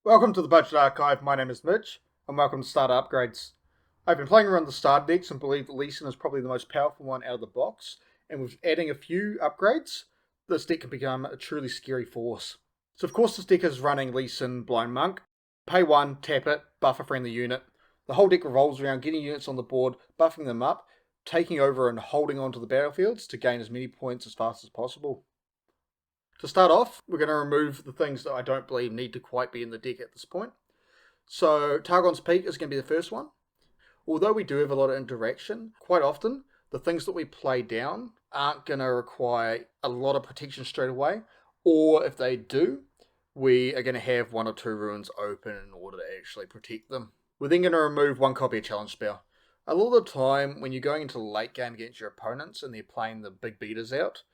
Welcome to the Budget Archive. My name is Mitch, and welcome to Starter Upgrades. I've been playing around the starter decks and believe Lee Sin is probably the most powerful one out of the box, and with adding a few upgrades, this deck can become a truly scary force. So of course this deck is running Lee Sin Blind Monk. Pay 1, tap it, buff a friendly unit. The whole deck revolves around getting units on the board, buffing them up, taking over and holding onto the battlefields to gain as many points as fast as possible. To start off, we're going to remove the things that I don't believe need to quite be in the deck at this point. So Targon's Peak is going to be the first one. Although we do have a lot of interaction, quite often the things that we play down aren't going to require a lot of protection straight away, or if they do, we are going to have 1 or 2 runes open in order to actually protect them. We're then going to remove 1 copy of Challenge Spell. A lot of the time when you're going into the late game against your opponents and they're playing the big beaters out,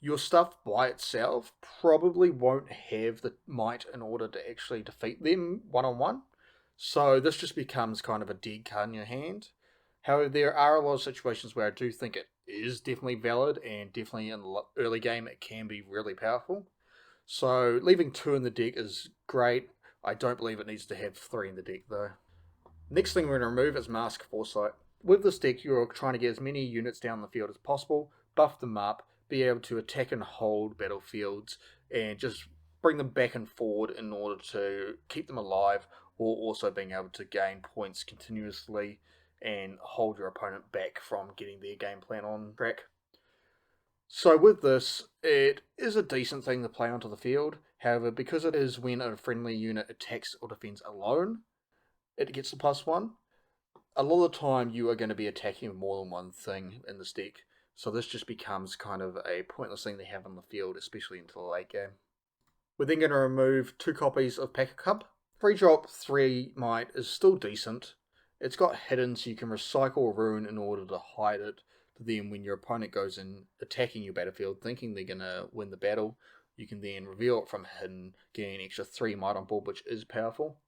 your stuff by itself probably won't have the might in order to actually defeat them one-on-one. So this just becomes kind of a dead card in your hand. However, there are a lot of situations where I do think it is definitely valid, and definitely in the early game it can be really powerful. So leaving 2 in the deck is great. I don't believe it needs to have 3 in the deck though. Next thing we're going to remove is Mask Foresight. With this deck you're trying to get as many units down the field as possible, buff them up, be able to attack and hold battlefields and just bring them back and forward in order to keep them alive, or also being able to gain points continuously and hold your opponent back from getting their game plan on track. So with this, it is a decent thing to play onto the field. However, because it is when a friendly unit attacks or defends alone, it gets the +1. A lot of the time you are going to be attacking more than one thing in this deck. So this just becomes kind of a pointless thing to have on the field, especially into the late game. We're then going to remove 2 copies of Pack a Cub. 3-drop 3 might is still decent. It's got hidden, so you can recycle a rune in order to hide it. Then when your opponent goes in attacking your battlefield thinking they're going to win the battle, you can then reveal it from hidden, getting an extra 3 might on board, which is powerful.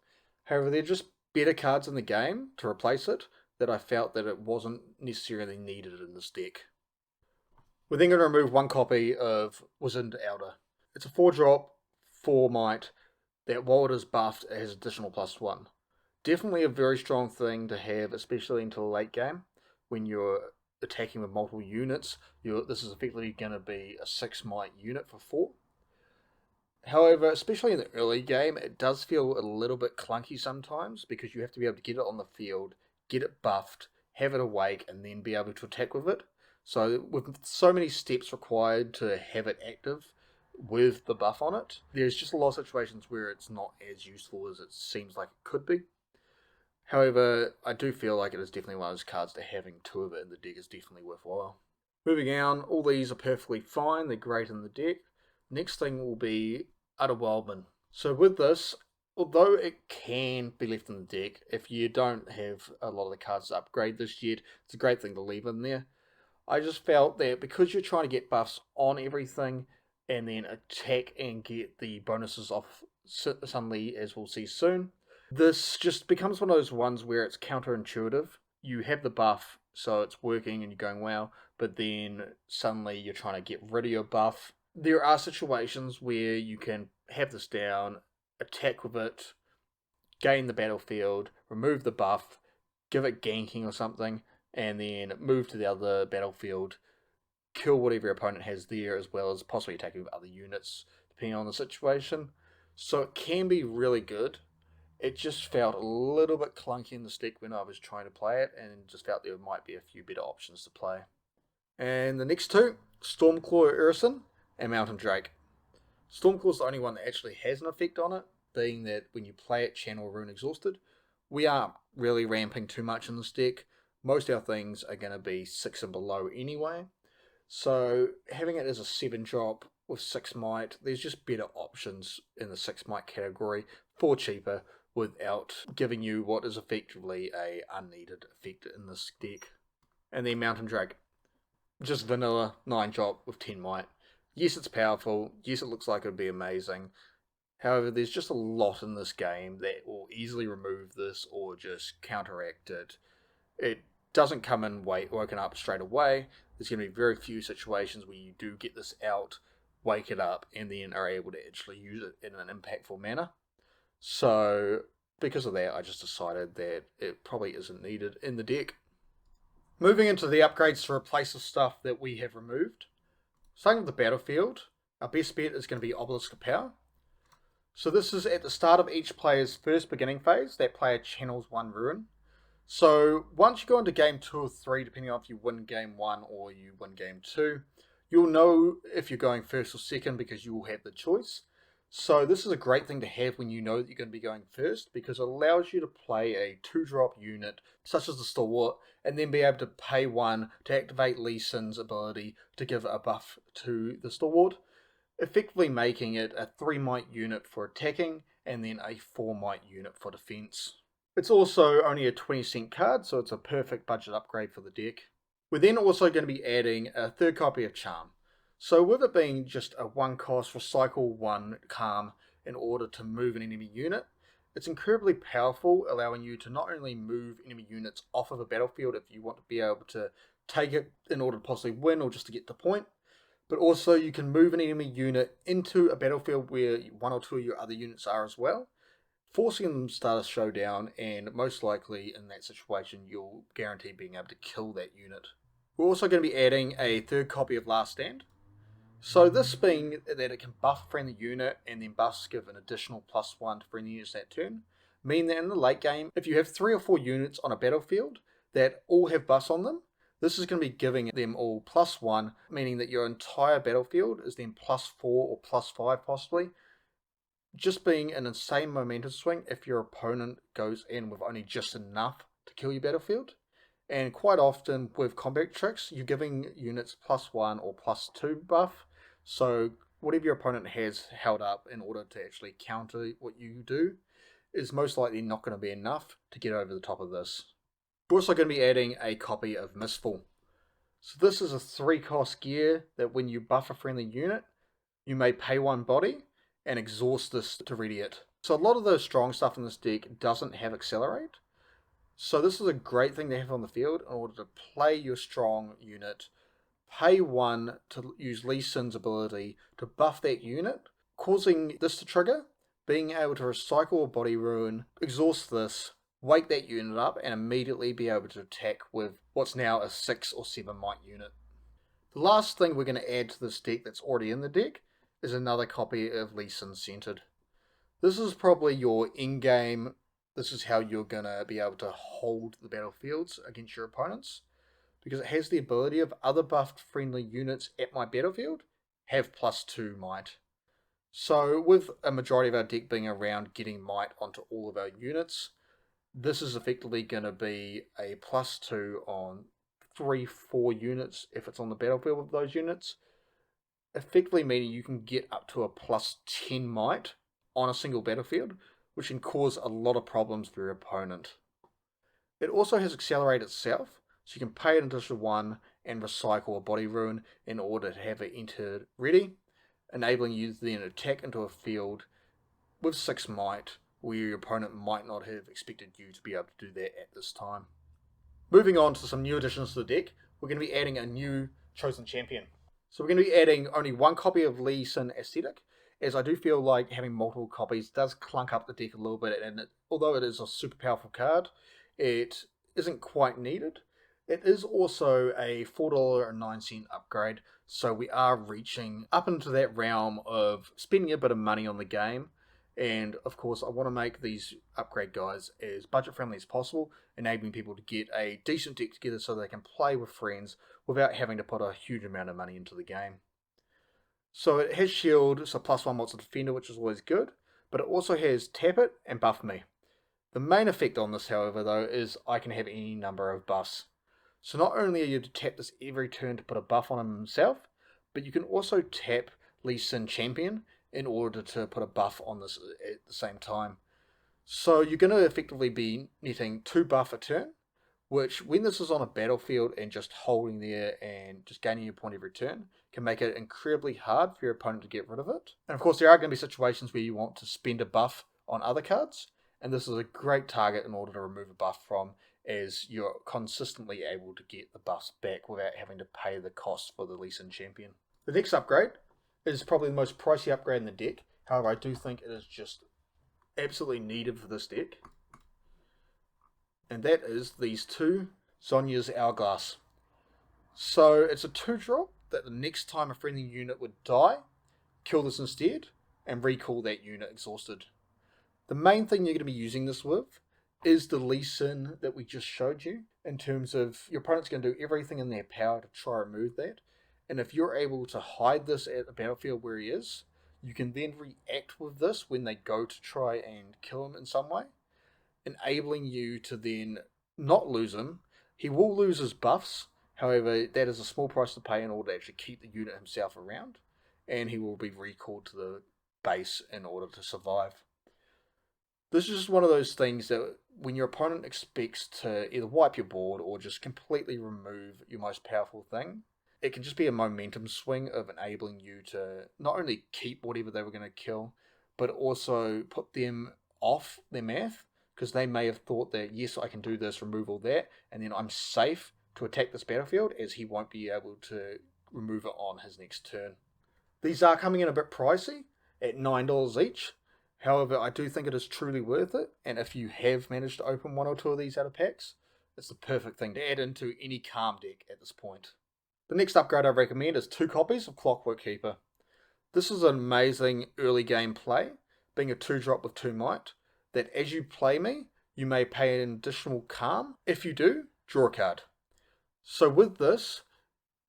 However, they're just better cards in the game to replace it that I felt that it wasn't necessarily needed in this deck. We're then going to remove 1 copy of Wizened Elder. It's a 4-drop, 4 might, that while it is buffed, it has additional +1. Definitely a very strong thing to have, especially into the late game. When you're attacking with multiple units, this is effectively going to be a 6 might unit for 4. However, especially in the early game, it does feel a little bit clunky sometimes, because you have to be able to get it on the field, get it buffed, have it awake, and then be able to attack with it. So with so many steps required to have it active with the buff on it, there's just a lot of situations where it's not as useful as it seems like it could be. However, I do feel like it is definitely one of those cards that having 2 of it in the deck is definitely worthwhile. Moving on, all these are perfectly fine, they're great in the deck. Next thing will be Utter Wildman. So with this, although it can be left in the deck, if you don't have a lot of the cards to upgrade this yet, it's a great thing to leave in there. I just felt that because you're trying to get buffs on everything and then attack and get the bonuses off suddenly, as we'll see soon, this just becomes one of those ones where it's counterintuitive. You have the buff, so it's working and you're going well, but then suddenly you're trying to get rid of your buff. There are situations where you can have this down, attack with it, gain the battlefield, remove the buff, give it ganking or something, and then move to the other battlefield, kill whatever your opponent has there, as well as possibly attacking with other units, depending on the situation. So it can be really good. It just felt a little bit clunky in the stick when I was trying to play it, and just felt there might be a few better options to play. And the next 2, Stormclaw Urison and Mountain Drake. Stormclaw is the only one that actually has an effect on it, being that when you play it, channel Rune Exhausted. We aren't really ramping too much in this deck. Most of our things are going to be 6 and below anyway. So having it as a 7-drop with 6 might, there's just better options in the 6 might category for cheaper without giving you what is effectively a unneeded effect in this deck. And then Mountain Drake. Just vanilla 9-drop with 10 might. Yes, it's powerful. Yes, it looks like it would be amazing. However, there's just a lot in this game that will easily remove this or just counteract it. It doesn't come in woken up straight away. There's going to be very few situations where you do get this out, wake it up, and then are able to actually use it in an impactful manner. So because of that, I just decided that it probably isn't needed in the deck. Moving into the upgrades to replace the stuff that we have removed. Starting with the battlefield, our best bet is going to be Obelisk of Power. So this is at the start of each player's first beginning phase, that player channels 1 Rune. So once you go into game 2 or 3, depending on if you win game 1 or you win game 2, you'll know if you're going first or second because you will have the choice. So this is a great thing to have when you know that you're going to be going first, because it allows you to play a 2-drop unit such as the Stalwart and then be able to pay 1 to activate Lee Sin's ability to give a buff to the Stalwart, effectively making it a 3 might unit for attacking and then a 4 might unit for defense. It's also only a 20-cent card, so it's a perfect budget upgrade for the deck. We're then also going to be adding a 3rd copy of Charm. So with it being just a 1-cost recycle 1 Calm in order to move an enemy unit, it's incredibly powerful, allowing you to not only move enemy units off of a battlefield if you want to be able to take it in order to possibly win or just to get the point, but also you can move an enemy unit into a battlefield where 1 or 2 of your other units are as well, forcing them to start a showdown, and most likely in that situation you'll guarantee being able to kill that unit. We're also going to be adding a 3rd copy of Last Stand. So this being that it can buff friendly unit and then buffs give an additional +1 to friendly units that turn, mean that in the late game, if you have 3 or 4 units on a battlefield that all have buffs on them, this is going to be giving them all +1, meaning that your entire battlefield is then +4 or +5 possibly, just being an insane momentum swing if your opponent goes in with only just enough to kill your battlefield. And quite often with combat tricks, you're giving units +1 or +2 buff, so whatever your opponent has held up in order to actually counter what you do is most likely not going to be enough to get over the top of this. We're also going to be adding a copy of Mistfall. So this is a 3-cost gear that when you buff a friendly unit, you may pay 1 body and exhaust this to ready it. So a lot of the strong stuff in this deck doesn't have Accelerate, so this is a great thing to have on the field in order to play your strong unit, pay 1 to use Lee Sin's ability to buff that unit, causing this to trigger, being able to recycle a body rune, exhaust this, wake that unit up, and immediately be able to attack with what's now a 6 or 7 might unit. The last thing we're going to add to this deck that's already in the deck is another copy of Lee Sin Centered. This is probably your in-game. This is how you're going to be able to hold the battlefields against your opponents, because it has the ability of other buffed friendly units at my battlefield have +2 might. So with a majority of our deck being around getting might onto all of our units, this is effectively going to be a +2 on 3-4 units if it's on the battlefield with those units, effectively meaning you can get up to a +10 might on a single battlefield, which can cause a lot of problems for your opponent. It also has Accelerate itself, so you can pay an additional 1 and recycle a body rune in order to have it entered ready, enabling you to then attack into a field with 6 might, where your opponent might not have expected you to be able to do that at this time. Moving on to some new additions to the deck, we're going to be adding a new Chosen Champion. So we're going to be adding only 1 copy of Lee Sin Aesthetic, as I do feel like having multiple copies does clunk up the deck a little bit, and although it is a super powerful card, it isn't quite needed. It is also a $4.09 upgrade, so we are reaching up into that realm of spending a bit of money on the game. And of course, I want to make these upgrade guides as budget friendly as possible, enabling people to get a decent deck together so they can play with friends without having to put a huge amount of money into the game. So it has shield, so +1 what's a defender, which is always good, but it also has tap it and buff me. The main effect on this, however, though, is I can have any number of buffs. So not only are you to tap this every turn to put a buff on himself, but you can also tap Lee Sin Champion in order to put a buff on this at the same time. So you're going to effectively be netting 2 buff a turn, which when this is on a battlefield and just holding there and just gaining your point every turn, can make it incredibly hard for your opponent to get rid of it. And of course there are going to be situations where you want to spend a buff on other cards, and this is a great target in order to remove a buff from, as you're consistently able to get the buffs back without having to pay the cost for the Lee Sin Champion. The next upgrade is probably the most pricey upgrade in the deck. However, I do think it is just absolutely needed for this deck. And that is these two Sonya's Hourglass. So it's a 2-drop that the next time a friendly unit would die, kill this instead, and recall that unit exhausted. The main thing you're going to be using this with is the Lee Sin that we just showed you, in terms of your opponent's going to do everything in their power to try and remove that. And if you're able to hide this at the battlefield where he is, you can then react with this when they go to try and kill him in some way, enabling you to then not lose him. He will lose his buffs, however, that is a small price to pay in order to actually keep the unit himself around, and he will be recalled to the base in order to survive. This is just one of those things that when your opponent expects to either wipe your board or just completely remove your most powerful thing, it can just be a momentum swing of enabling you to not only keep whatever they were going to kill, but also put them off their math, because they may have thought that, yes, I can do this, remove all that, and then I'm safe to attack this battlefield, as he won't be able to remove it on his next turn. These are coming in a bit pricey, at $9 each. However, I do think it is truly worth it, and if you have managed to open 1 or 2 of these out of packs, it's the perfect thing to add into any Calm deck at this point. The next upgrade I recommend is 2 copies of Clockwork Keeper. This is an amazing early game play, being a 2-drop with 2 might, that as you play me, you may pay an additional Calm. If you do, draw a card. So with this,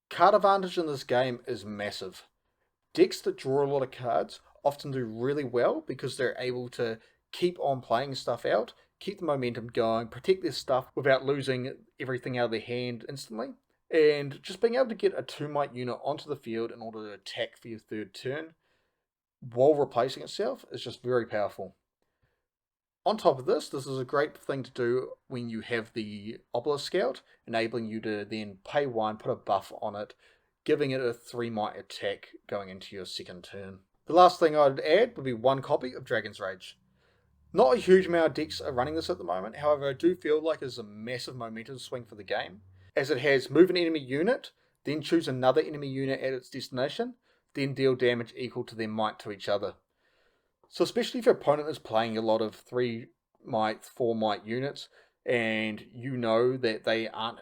card advantage in this game is massive. Decks that draw a lot of cards often do really well because they're able to keep on playing stuff out, keep the momentum going, protect their stuff without losing everything out of their hand instantly, and just being able to get a 2-might unit onto the field in order to attack for your 3rd turn while replacing itself is just very powerful. On top of this, this is a great thing to do when you have the Obelisk Scout, enabling you to then pay 1, put a buff on it, giving it a 3-might attack going into your 2nd turn. The last thing I'd add would be 1 copy of Dragon's Rage. Not a huge amount of decks are running this at the moment, however I do feel like it's a massive momentum swing for the game, as it has move an enemy unit, then choose another enemy unit at its destination, then deal damage equal to their might to each other. So especially if your opponent is playing a lot of 3-might, 4-might units, and you know that they aren't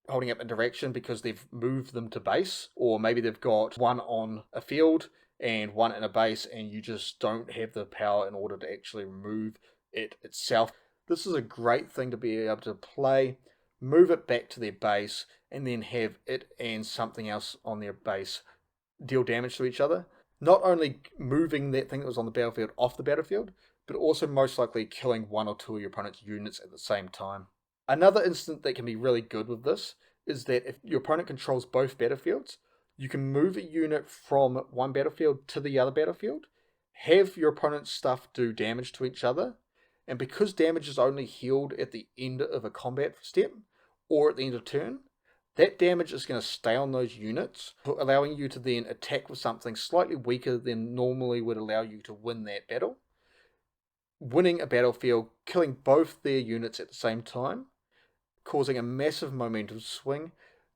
holding up interaction because they've moved them to base, or maybe they've got 1 on a field and 1 in a base, and you just don't have the power in order to actually remove it itself. This is a great thing to be able to play, move it back to their base, and then have it and something else on their base deal damage to each other. Not only moving that thing that was on the battlefield off the battlefield, but also most likely killing 1 or 2 of your opponent's units at the same time. Another instant that can be really good with this is that if your opponent controls both battlefields, you can move a unit from one battlefield to the other battlefield, have your opponent's stuff do damage to each other, and because damage is only healed at the end of a combat step, or at the end of turn, that damage is going to stay on those units, allowing you to then attack with something slightly weaker than normally would allow you to win that battle. Winning a battlefield, killing both their units at the same time, causing a massive momentum swing,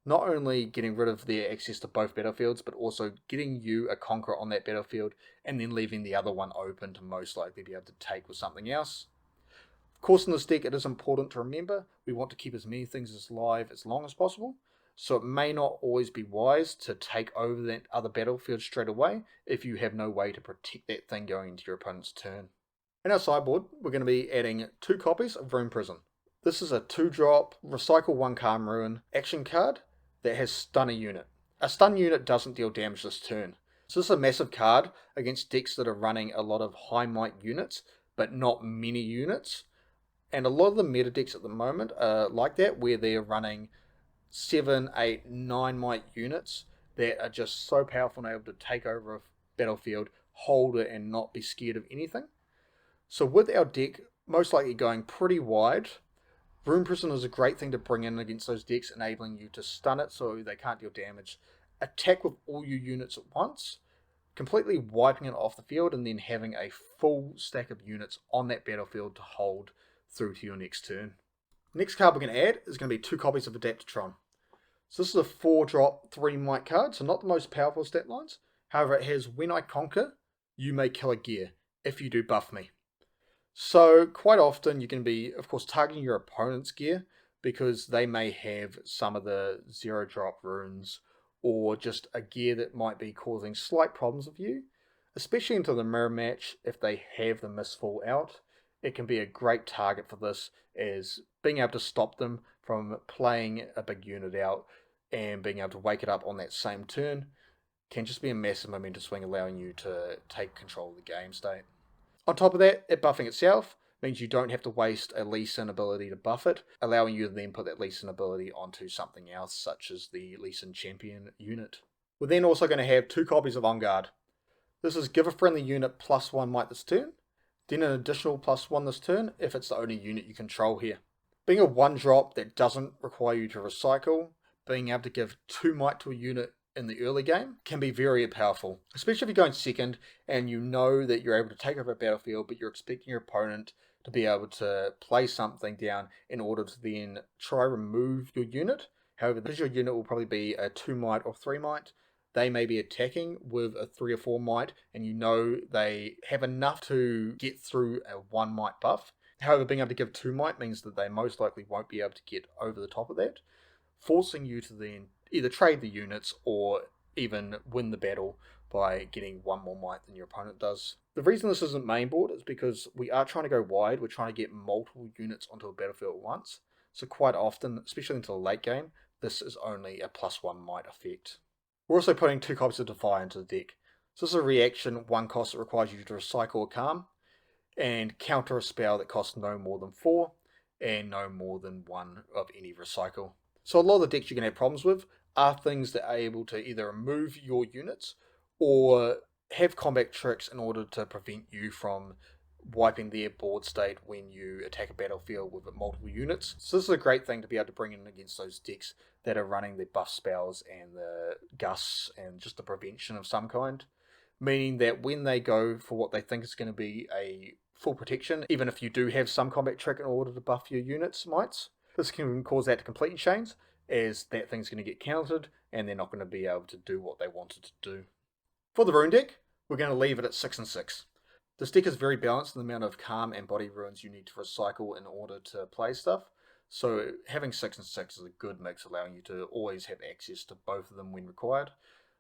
not only getting rid of their access to both battlefields, but also getting you a conqueror on that battlefield, and then leaving the other one open to most likely be able to take with something else. Of course, in this deck, it is important to remember we want to keep as many things as live as long as possible, so it may not always be wise to take over that other battlefield straight away if you have no way to protect that thing going into your opponent's turn. In our sideboard, we're going to be adding 2 copies of Rune Prison. This is a 2-drop, recycle 1 Calm Ruin action card that has stun a unit. A stun unit doesn't deal damage this turn, so this is a massive card against decks that are running a lot of high might units, but not many units. And a lot of the meta decks at the moment are like that, where they're running 7, 8, 9 might units that are just so powerful and able to take over a battlefield, hold it, and not be scared of anything. So with our deck most likely going pretty wide, Rune Prison is a great thing to bring in against those decks, enabling you to stun it so they can't deal damage, attack with all your units at once, completely wiping it off the field, and then having a full stack of units on that battlefield to hold through to your next turn. Next card we're going to add is going to be 2 copies of Adaptatron. So this is a 4-drop, 3-might card, so not the most powerful stat lines. However, it has when I conquer, you may kill a gear. If you do, buff me. So quite often you can be, of course, targeting your opponent's gear because they may have some of the 0-drop runes or just a gear that might be causing slight problems with you, especially into the mirror match if they have the Mistfall out. It can be a great target for this, as being able to stop them from playing a big unit out and being able to wake it up on that same turn can just be a massive momentum swing, allowing you to take control of the game state. On top of that, it buffing itself means you don't have to waste a Lee Sin ability to buff it, allowing you to then put that Lee Sin ability onto something else, such as the Lee Sin Champion unit. We're then also going to have 2 copies of On Guard. This is give a friendly unit +1 might this turn, then an additional +1 this turn if it's the only unit you control here. Being a 1-drop that doesn't require you to recycle, being able to give 2 might to a unit in the early game can be very powerful, especially if you're going second and you know that you're able to take over a battlefield, but you're expecting your opponent to be able to play something down in order to then try remove your unit. However, because your unit will probably be a 2 might or 3 might, they may be attacking with a 3 or 4 might, and you know they have enough to get through a 1 might buff. However, being able to give 2 might means that they most likely won't be able to get over the top of that, forcing you to then either trade the units or even win the battle by getting 1 more might than your opponent does. The reason this isn't main board is because we are trying to go wide. We're trying to get multiple units onto a battlefield at once. So quite often, especially into the late game, this is only a +1 might effect. We're also putting 2 copies of Defy into the deck. So this is a reaction, 1 cost that requires you to recycle a Calm and counter a spell that costs no more than 4 and no more than 1 of any recycle. So a lot of the decks you're going to have problems with are things that are able to either remove your units or have combat tricks in order to prevent you from wiping their board state when you attack a battlefield with multiple units. So this is a great thing to be able to bring in against those decks that are running the buff spells and the gusts and just the prevention of some kind. Meaning that when they go for what they think is going to be a full protection, even if you do have some combat trick in order to buff your units mites, this can cause that to complete chains, as that thing's going to get countered, and they're not going to be able to do what they wanted to do. For the Rune deck, we're going to leave it at 6 and 6. This deck is very balanced in the amount of Calm and Body Runes you need to recycle in order to play stuff, so having 6 and 6 is a good mix, allowing you to always have access to both of them when required.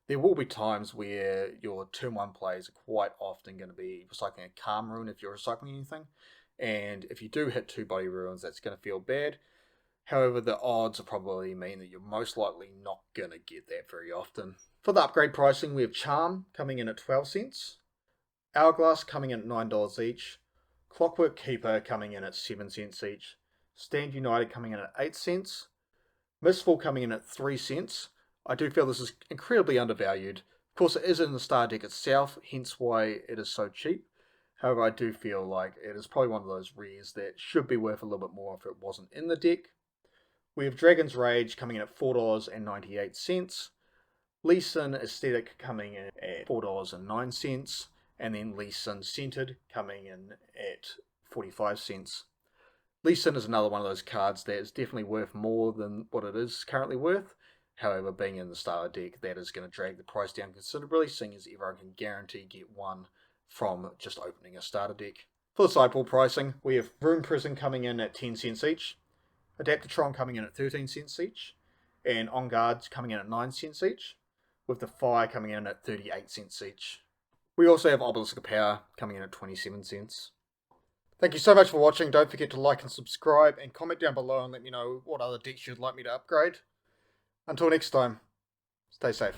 There will be times where your turn 1 plays are quite often going to be recycling a Calm Rune if you're recycling anything, and if you do hit 2 Body Runes, that's going to feel bad. However, the odds are probably mean that you're most likely not going to get that very often. For the upgrade pricing, we have Charm coming in at 12 cents, Hourglass coming in at $9 each, Clockwork Keeper coming in at 7 cents each, Stand United coming in at 8 cents, Mistfall coming in at 3 cents. I do feel this is incredibly undervalued. Of course, it is in the star deck itself, hence why it is so cheap. However, I do feel like it is probably one of those rares that should be worth a little bit more if it wasn't in the deck. We have Dragon's Rage coming in at $4.98, Lee Sin Aesthetic coming in at $4.09, and then Lee Sin Centered coming in at 45 cents. Lee Sin is another one of those cards that is definitely worth more than what it is currently worth. However, being in the starter deck, that is going to drag the price down considerably, seeing as everyone can guarantee get one from just opening a starter deck. For the sideboard pricing, we have Rune Prison coming in at 10 cents each, Adaptatron coming in at 13 cents each, and On Guards coming in at 9 cents each, with the Fire coming in at 38 cents each. We also have Obelisk of Power coming in at 27 cents. Thank you so much for watching. Don't forget to like and subscribe, and comment down below and let me know what other decks you'd like me to upgrade. Until next time, stay safe.